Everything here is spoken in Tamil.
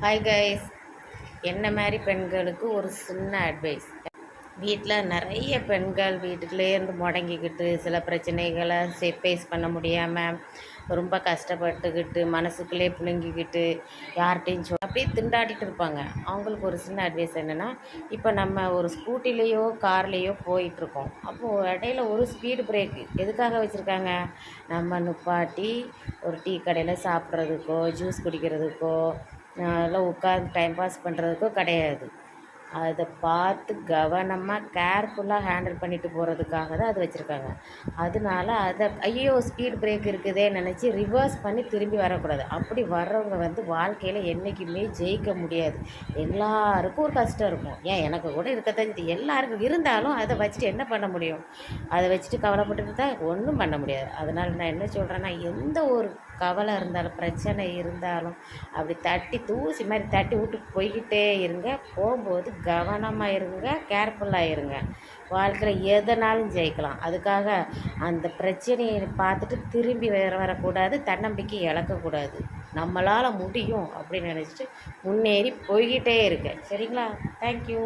ஹாய் கைஸ், என்ன மாதிரி பெண்களுக்கு ஒரு சின்ன அட்வைஸ். வீட்டில் நிறைய பெண்கள் வீட்டுக்குள்ளேருந்து முடங்கிக்கிட்டு சில பிரச்சனைகளை ஃபேஸ் பண்ண முடியாமல் ரொம்ப கஷ்டப்பட்டுக்கிட்டு மனசுக்குள்ளே புழுங்கிக்கிட்டு யார்கிட்டையும் அப்படியே திண்டாடிட்டு இருப்பாங்க. அவங்களுக்கு ஒரு சின்ன அட்வைஸ் என்னென்னா, இப்போ நம்ம ஒரு ஸ்கூட்டிலேயோ கார்லேயோ போயிட்டுருக்கோம். அப்போது இடையில ஒரு ஸ்பீடு பிரேக்கு எதுக்காக வச்சுருக்காங்க? நம்ம நிப்பாட்டி ஒரு டீ கடையில் சாப்பிட்றதுக்கோ ஜூஸ் குடிக்கிறதுக்கோ எல்லாம் உட்காந்து டைம் பாஸ் பண்ணுறதுக்கோ கிடையாது. அதை பார்த்து கவனமாக கேர்ஃபுல்லாக ஹேண்டில் பண்ணிட்டு போகிறதுக்காக தான் அது வச்சுருக்காங்க. அதனால அதை ஐயோ ஸ்பீட் பிரேக் இருக்குதே நினச்சி ரிவர்ஸ் பண்ணி திரும்பி வரக்கூடாது. அப்படி வர்றவங்க வாழ்க்கையில் என்றைக்குமே ஜெயிக்க முடியாது. எல்லாருக்கும் ஒரு கஷ்டம் இருக்கும். ஏன் எனக்கு கூட இருக்கத்தான் இது எல்லாருக்கும் இருந்தாலும் அதை வச்சுட்டு என்ன பண்ண முடியும்? அதை வச்சுட்டு கவலைப்பட்டுட்டு தான் ஒன்றும் பண்ண முடியாது. அதனால் நான் என்ன சொல்கிறேன்னா, எந்த ஒரு கவலை இருந்தாலும் பிரச்சனை இருந்தாலும் அப்படி தட்டி தூசி மாதிரி தட்டி விட்டு போய்கிட்டே இருங்க. போகும்போது கவனமாக இருங்க, கேர்ஃபுல்லாக இருங்க. வாழ்க்கையில் எதனாலும் ஜெயிக்கலாம். அதுக்காக அந்த பிரச்சனையை பார்த்துட்டு திரும்பி வரக்கூடாது, தன்னம்பிக்கை இழக்கக்கூடாது. நம்மளால் முடியும் அப்படின்னு நினச்சிட்டு முன்னேறி போய்கிட்டே இருக்க. சரிங்களா? தேங்க்யூ.